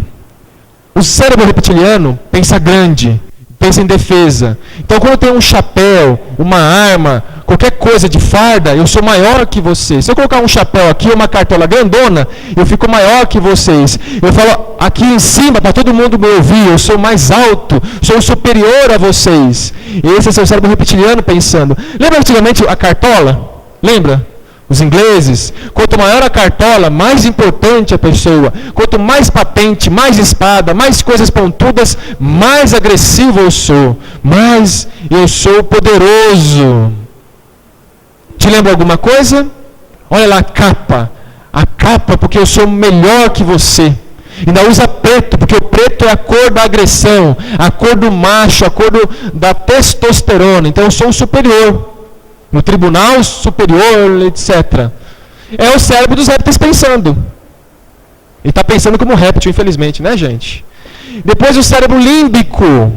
O cérebro reptiliano pensa grande, pensa em defesa. Então, quando tem um chapéu, uma arma, qualquer coisa de farda, eu sou maior que você. Se eu colocar um chapéu aqui, uma cartola grandona, eu fico maior que vocês. Eu falo aqui em cima para todo mundo me ouvir, eu sou mais alto, sou superior a vocês. Esse é o seu cérebro reptiliano pensando. Lembra antigamente a cartola? Lembra? Os ingleses, quanto maior a cartola, mais importante a pessoa. Quanto mais patente, mais espada, mais coisas pontudas, mais agressivo eu sou. Mais eu sou poderoso. Te lembra alguma coisa? Olha lá a capa. A capa porque eu sou melhor que você. Ainda usa preto, porque o preto é a cor da agressão, a cor do macho, a cor da testosterona. Então eu sou o superior. No tribunal superior, etc. É o cérebro dos répteis pensando. Ele está pensando como réptil, infelizmente, né, gente? Depois o cérebro límbico,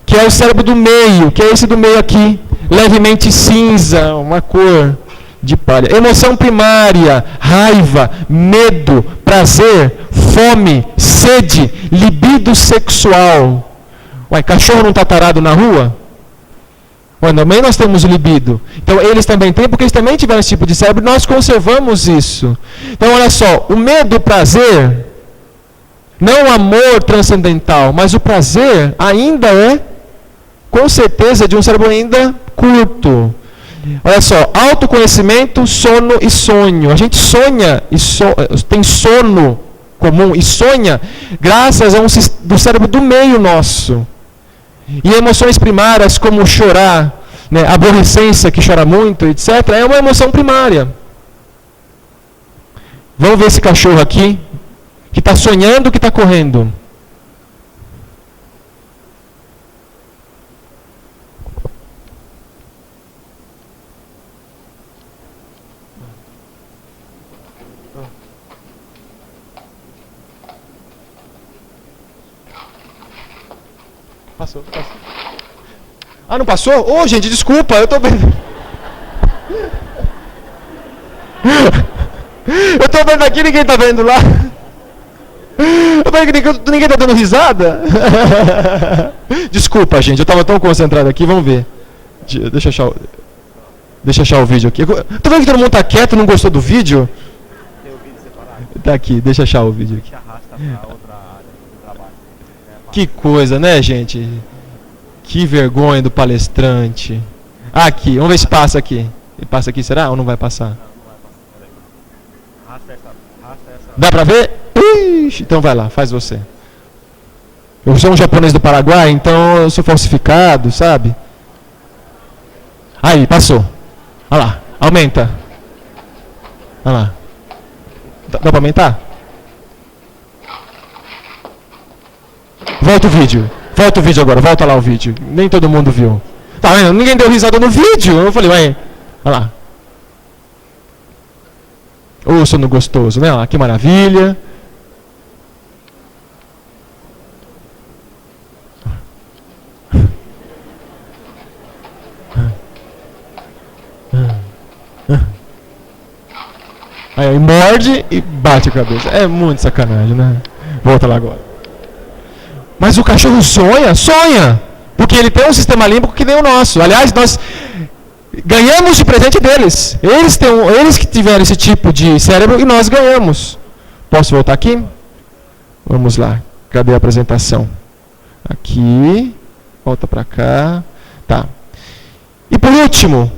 que é o cérebro do meio, que é esse do meio aqui, levemente cinza, uma cor de palha. Emoção primária, raiva, medo, prazer, fome, sede, libido sexual. Ué, cachorro não está tarado na rua? Ué, também nós temos o libido. Então eles também têm, porque eles também tiveram esse tipo de cérebro, nós conservamos isso. Então olha só, o medo, o prazer, não o amor transcendental, mas o prazer ainda é, com certeza, de um cérebro ainda curto. Olha só, autoconhecimento, sono e sonho. A gente sonha, tem sono comum e sonha graças a do cérebro do meio nosso. E emoções primárias como chorar, né, aborrecência, que chora muito, etc., é uma emoção primária. Vamos ver esse cachorro aqui, que está sonhando, que está correndo. Passou. Ah, não passou? Ô, gente, desculpa, eu tô vendo. Eu tô vendo aqui, ninguém tá vendo lá. Eu tô vendo que ninguém tá dando risada. Desculpa, gente, eu tava tão concentrado aqui, vamos ver. Deixa eu achar o vídeo aqui. Tô vendo que todo mundo tá quieto, não gostou do vídeo? Tem o vídeo separado. Tá aqui, deixa eu achar o vídeo aqui. Que coisa, né, gente? Que vergonha do palestrante. Aqui, vamos ver se passa aqui. Ele passa aqui, será? Ou não vai passar? Dá pra ver? Ixi, então vai lá, faz você. Eu sou um japonês do Paraguai, então eu sou falsificado, sabe? Aí, passou. Olha lá, aumenta. Olha lá. Dá pra aumentar? Volta o vídeo agora, volta lá o vídeo. Nem todo mundo viu. Tá vendo? Ninguém deu risada no vídeo. Eu falei, ué, olha lá. Ô, sono gostoso, né? Olha, que maravilha. Aí morde e bate a cabeça. É muito sacanagem, né? Volta lá agora. Mas o cachorro sonha, porque ele tem um sistema límbico que nem o nosso. Aliás, nós ganhamos de presente deles. Eles que tiveram esse tipo de cérebro e nós ganhamos. Posso voltar aqui? Vamos lá. Cadê a apresentação? Aqui. Volta para cá. Tá. E por último,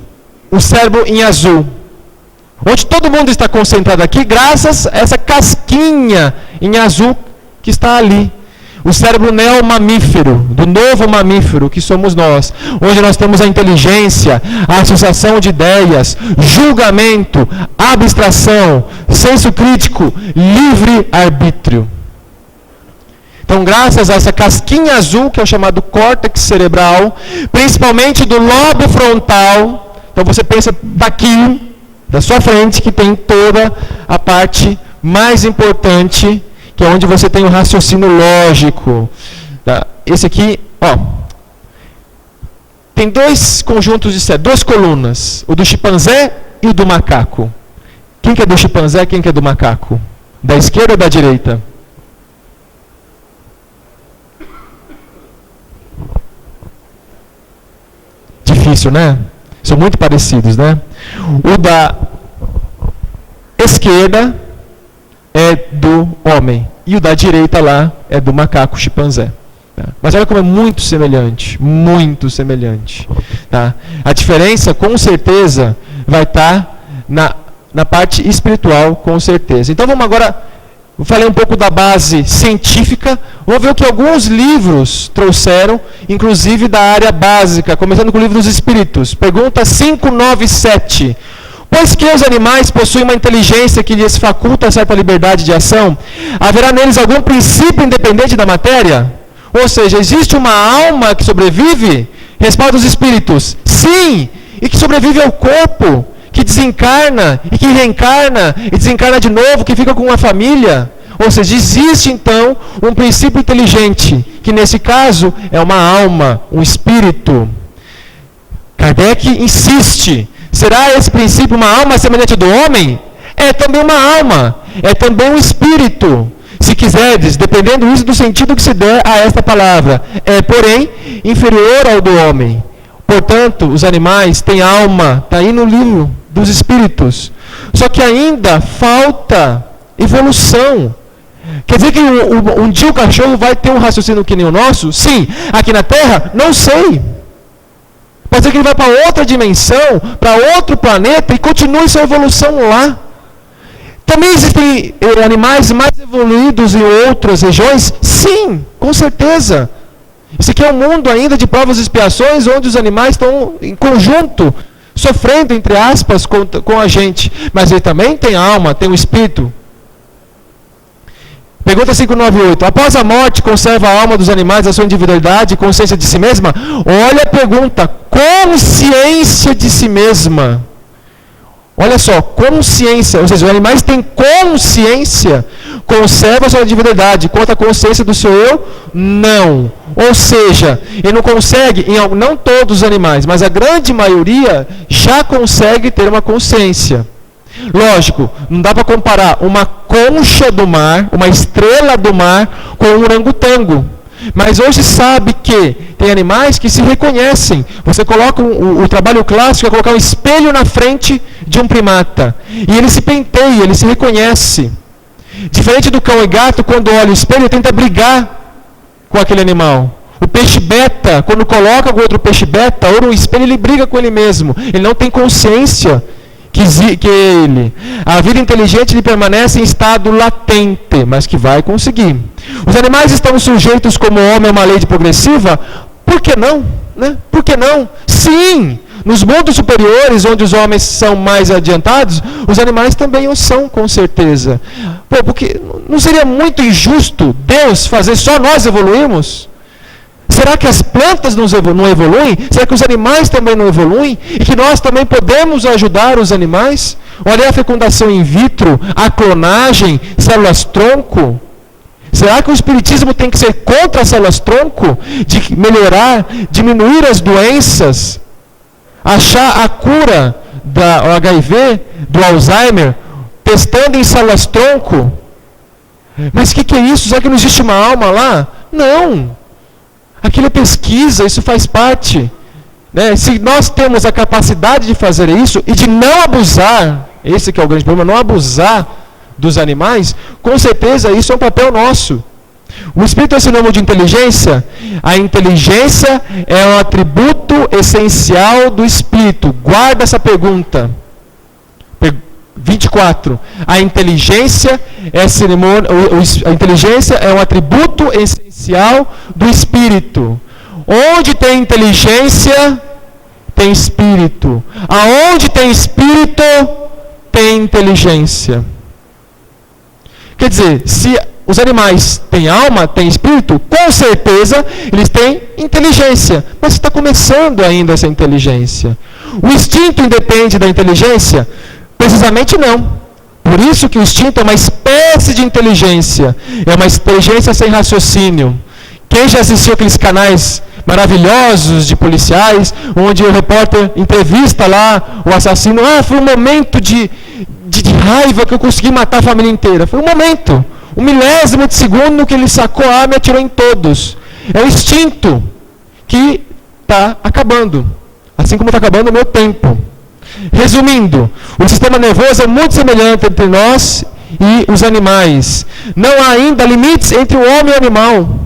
o cérebro em azul. Onde todo mundo está concentrado aqui, graças a essa casquinha em azul que está ali. O cérebro neomamífero, do novo mamífero que somos nós, onde nós temos a inteligência, a associação de ideias, julgamento, abstração, senso crítico, livre-arbítrio. Então, graças a essa casquinha azul, que é o chamado córtex cerebral, principalmente do lobo frontal, então você pensa daqui, da sua frente, que tem toda a parte mais importante, que é onde você tem o raciocínio lógico. Tá? Esse aqui, ó, tem dois conjuntos de cérebro, duas colunas, o do chimpanzé e o do macaco. Quem que é do chimpanzé e quem que é do macaco? Da esquerda ou da direita? Difícil, né? São muito parecidos, né? O da esquerda é do homem. E o da direita lá é do macaco chimpanzé. Tá? Mas olha como é muito semelhante. Muito semelhante. Tá? A diferença, com certeza, vai estar na parte espiritual, com certeza. Então vamos agora... Eu falei um pouco da base científica. Vamos ver o que alguns livros trouxeram, inclusive da área básica, começando com o livro dos Espíritos. Pergunta 597. Pois que os animais possuem uma inteligência que lhes faculta certa liberdade de ação, haverá neles algum princípio independente da matéria? Ou seja, existe uma alma que sobrevive? Responde os Espíritos. Sim! E que sobrevive ao corpo, que desencarna e que reencarna e desencarna de novo, que fica com uma família. Ou seja, existe então um princípio inteligente, que nesse caso é uma alma, um espírito. Kardec insiste, será esse princípio uma alma semelhante do homem? É também uma alma, é também um espírito. Se quiserdes, dependendo isso do sentido que se der a esta palavra, é porém inferior ao do homem. Portanto, os animais têm alma, está aí no livro dos Espíritos. Só que ainda falta evolução. Quer dizer que um dia o cachorro vai ter um raciocínio que nem o nosso? Sim. Aqui na Terra? Não sei. Pode ser que ele vai para outra dimensão, para outro planeta e continue sua evolução lá. Também existem animais mais evoluídos em outras regiões? Sim, com certeza. Isso aqui é um mundo ainda de provas e expiações, onde os animais estão em conjunto, sofrendo, entre aspas, com a gente. Mas ele também tem alma, tem um espírito. Pergunta 598. Após a morte, conserva a alma dos animais a sua individualidade e consciência de si mesma? Olha a pergunta. Consciência de si mesma. Olha só, consciência. Ou seja, os animais têm consciência. conserva a sua individualidade. Quanto à consciência do seu eu, não. Ou seja, ele não consegue, não todos os animais, mas a grande maioria já consegue ter uma consciência. Lógico, não dá para comparar uma concha do mar, uma estrela do mar, com um orangotango. Mas hoje sabe que tem animais que se reconhecem. Você coloca o trabalho clássico é colocar um espelho na frente de um primata. E ele se penteia, ele se reconhece. Diferente do cão e gato, quando olha o espelho, ele tenta brigar com aquele animal. O peixe beta, quando coloca com outro peixe beta, ou no espelho, ele briga com ele mesmo. Ele não tem consciência que ele. A vida inteligente ele permanece em estado latente, mas que vai conseguir. Os animais estão sujeitos como o homem a uma lei progressiva? Por que não? Né? Por que não? Sim! Nos mundos superiores, onde os homens são mais adiantados, os animais também o são, com certeza. Pô, porque não seria muito injusto Deus fazer só nós evoluirmos? Será que as plantas não evoluem? Será que os animais também não evoluem? E que nós também podemos ajudar os animais? Olha a fecundação in vitro, a clonagem, células-tronco. Será que o espiritismo tem que ser contra as células-tronco? De melhorar, diminuir as doenças, achar a cura do HIV, do Alzheimer, testando em células-tronco? Mas o que é isso? Será que não existe uma alma lá? Não. Aquilo é pesquisa, isso faz parte. Né? Se nós temos a capacidade de fazer isso e de não abusar, esse que é o grande problema, não abusar dos animais, com certeza isso é um papel nosso. O Espírito é sinônimo de inteligência? A inteligência é um atributo essencial do Espírito. Guarda essa pergunta. 24. A inteligência é um atributo essencial do Espírito. Onde tem inteligência, tem Espírito. Aonde tem Espírito, tem inteligência. Quer dizer, se os animais têm alma, têm espírito, com certeza eles têm inteligência. Mas está começando ainda essa inteligência. O instinto independe da inteligência? Precisamente não. Por isso que o instinto é uma espécie de inteligência. É uma inteligência sem raciocínio. Quem já assistiu aqueles canais maravilhosos de policiais, onde o repórter entrevista lá o assassino, foi um momento de raiva que eu consegui matar a família inteira. Foi um momento, 1/1000 de segundo que ele sacou a arma e atirou em todos. É o instinto que está acabando, assim como está acabando o meu tempo. Resumindo, o sistema nervoso é muito semelhante entre nós e os animais. Não há ainda limites entre o homem e o animal.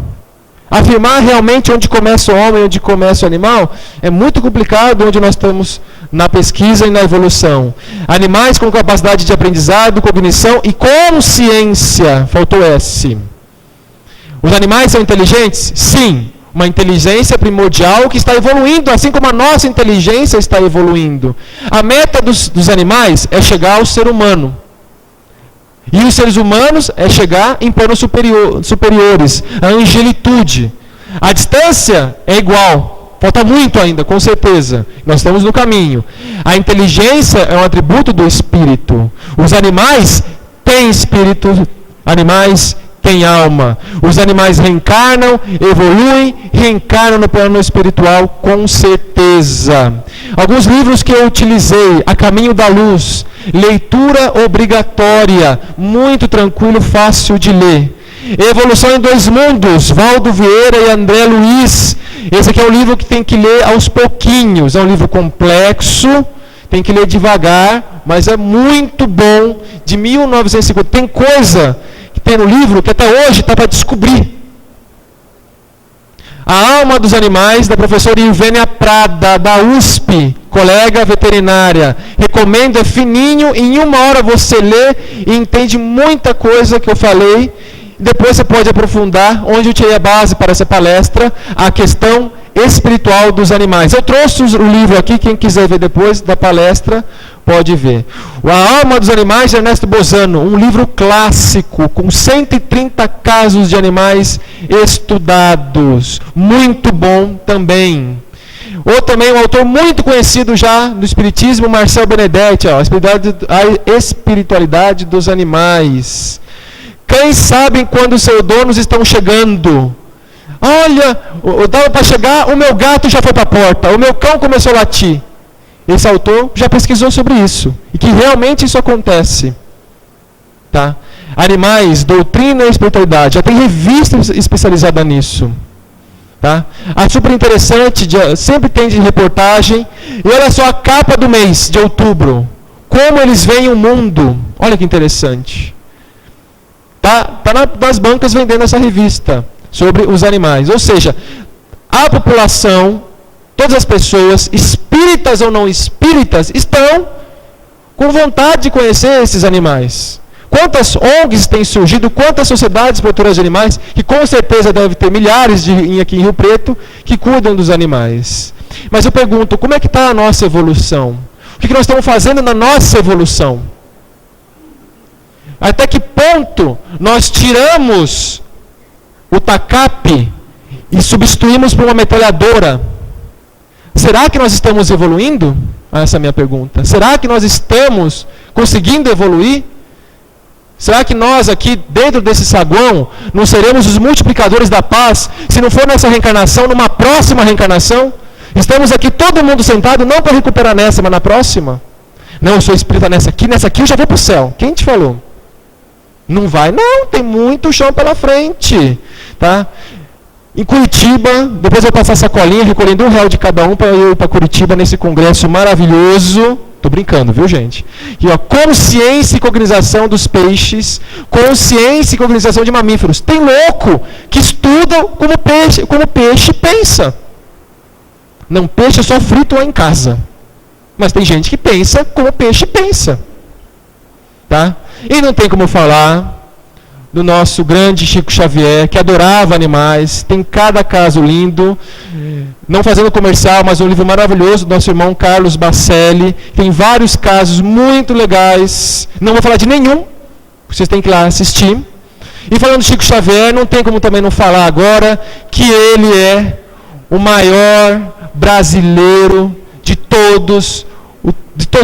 Afirmar realmente onde começa o homem e onde começa o animal é muito complicado onde nós estamos na pesquisa e na evolução. Animais com capacidade de aprendizado, cognição e consciência. Faltou S. Os animais são inteligentes? Sim. Uma inteligência primordial que está evoluindo, assim como a nossa inteligência está evoluindo. A meta dos animais é chegar ao ser humano. E os seres humanos é chegar em planos superiores, a angelitude. A distância é igual, falta muito ainda, com certeza. Nós estamos no caminho. A inteligência é um atributo do espírito. Os animais têm espírito, animais têm alma. Os animais reencarnam, evoluem, reencarnam no plano espiritual, com certeza. Alguns livros que eu utilizei, A Caminho da Luz, leitura obrigatória, muito tranquilo, fácil de ler. Evolução em Dois Mundos, Valdo Vieira e André Luiz. Esse aqui é um livro que tem que ler aos pouquinhos. É um livro complexo, tem que ler devagar, mas é muito bom, de 1950. Tem coisa que tem no livro que até hoje está para descobrir. A Alma dos Animais, da professora Ilvênia Prada, da USP, colega veterinária. Recomendo, é fininho, em 1 hora você lê e entende muita coisa que eu falei. Depois você pode aprofundar, onde eu tirei a base para essa palestra, a questão espiritual dos animais. Eu trouxe o livro aqui, quem quiser ver depois da palestra, pode ver. A Alma dos Animais, de Ernesto Bozano, um livro clássico, com 130 casos de animais estudados. Muito bom também. Ou também um autor muito conhecido já do Espiritismo, Marcel Benedetti, A Espiritualidade dos Animais. Cães sabem quando os seus donos estão chegando. Olha, dava para chegar, o meu gato já foi para a porta, o meu cão começou a latir. Esse autor já pesquisou sobre isso, e que realmente isso acontece. Tá? Animais, doutrina e espiritualidade, já tem revista especializada nisso. Tá? A super interessante, sempre tem de reportagem, e olha só a capa do mês de outubro, como eles veem o mundo, olha que interessante. Tá nas bancas vendendo essa revista sobre os animais, ou seja, a população, todas as pessoas, espíritas ou não espíritas, estão com vontade de conhecer esses animais. Quantas ONGs têm surgido, quantas sociedades protetoras de animais, que com certeza deve ter milhares aqui em Rio Preto, que cuidam dos animais. Mas eu pergunto, como é que está a nossa evolução? O que nós estamos fazendo na nossa evolução? Até que ponto nós tiramos o tacape e substituímos por uma metralhadora? Será que nós estamos evoluindo? Essa é a minha pergunta. Será que nós estamos conseguindo evoluir? Será que nós aqui, dentro desse saguão, não seremos os multiplicadores da paz, se não for nessa reencarnação, numa próxima reencarnação? Estamos aqui todo mundo sentado, não para recuperar nessa, mas na próxima? Não, eu sou espírita nessa aqui eu já vou para o céu. Quem te falou? Não vai? Não, tem muito chão pela frente. Tá? Em Curitiba, depois eu vou passar sacolinha, recolhendo R$1 de cada um para eu ir para Curitiba nesse congresso maravilhoso. Estou brincando, viu, gente? E, ó, consciência e cognização dos peixes, consciência e cognização de mamíferos. Tem louco que estuda como peixe pensa. Não, peixe é só frito lá em casa. Mas tem gente que pensa como peixe pensa. Tá? E não tem como falar do nosso grande Chico Xavier, que adorava animais, tem cada caso lindo, não fazendo comercial, mas um livro maravilhoso do nosso irmão Carlos Bacelli, tem vários casos muito legais, não vou falar de nenhum, vocês têm que ir lá assistir. E falando do Chico Xavier, não tem como também não falar agora que ele é o maior brasileiro de todos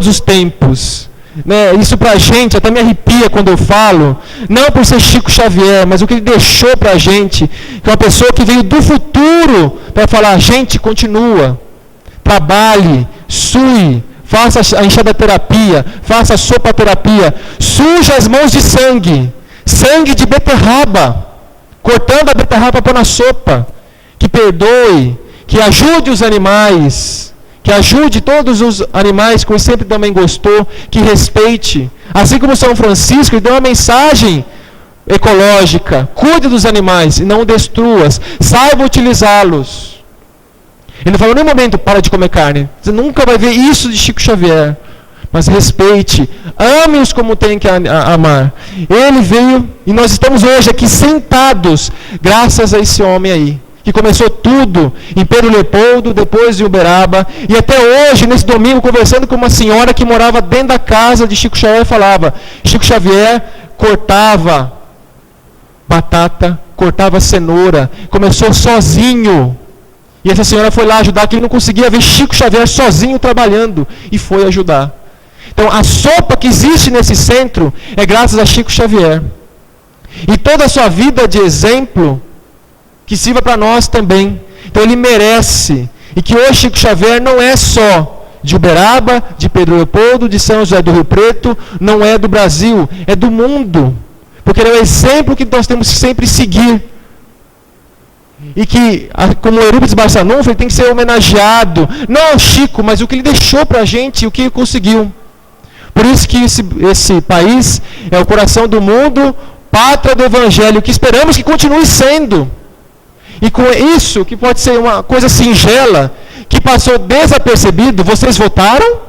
os tempos. Né, isso pra gente, até me arrepia quando eu falo, não por ser Chico Xavier, mas o que ele deixou pra gente, que é uma pessoa que veio do futuro para falar, gente, continua, trabalhe, sue, faça a enxadoterapia, faça a sopaterapia, suja as mãos de sangue de beterraba, cortando a beterraba para pôr na sopa, que perdoe, que ajude os animais, que ajude todos os animais que ele sempre também gostou, que respeite. Assim como São Francisco, ele deu uma mensagem ecológica. Cuide dos animais e não destrua-os. Saiba utilizá-los. Ele não falou em nenhum momento, para de comer carne. Você nunca vai ver isso de Chico Xavier. Mas respeite, ame-os como tem que amar. Ele veio e nós estamos hoje aqui sentados, graças a esse homem aí. Que começou tudo em Pedro Leopoldo, depois em Uberaba, e até hoje, nesse domingo, conversando com uma senhora que morava dentro da casa de Chico Xavier, falava, Chico Xavier cortava batata, cortava cenoura, começou sozinho, e essa senhora foi lá ajudar, que ele não conseguia ver Chico Xavier sozinho trabalhando, e foi ajudar. Então, a sopa que existe nesse centro é graças a Chico Xavier. E toda a sua vida de exemplo, que sirva para nós também. Então ele merece. E que hoje Chico Xavier não é só de Uberaba, de Pedro Leopoldo, de São José do Rio Preto, não é do Brasil, é do mundo. Porque ele é o exemplo que nós temos que sempre seguir. E que, como Eurípides Barçanufo, ele tem que ser homenageado. Não ao Chico, mas o que ele deixou para a gente e o que ele conseguiu. Por isso que esse país é o coração do mundo, pátria do Evangelho, que esperamos que continue sendo. E com isso, que pode ser uma coisa singela, que passou desapercebido, vocês votaram?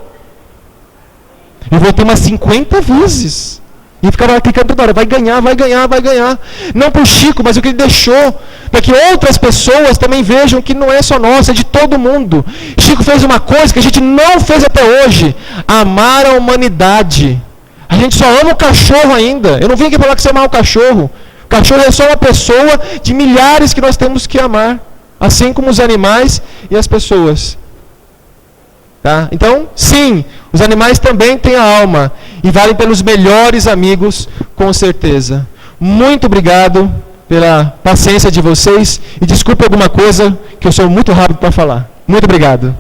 Eu votei umas 50 vezes. E ficava lá clicando toda hora, vai ganhar, vai ganhar, vai ganhar. Não para o Chico, mas o que ele deixou, para que outras pessoas também vejam que não é só nossa, é de todo mundo. Chico fez uma coisa que a gente não fez até hoje, amar a humanidade. A gente só ama o cachorro ainda. Eu não vim aqui falar que você ama o cachorro. O cachorro é só uma pessoa de milhares que nós temos que amar, assim como os animais e as pessoas. Tá? Então, sim, os animais também têm a alma e valem pelos melhores amigos, com certeza. Muito obrigado pela paciência de vocês e desculpe alguma coisa que eu sou muito rápido para falar. Muito obrigado.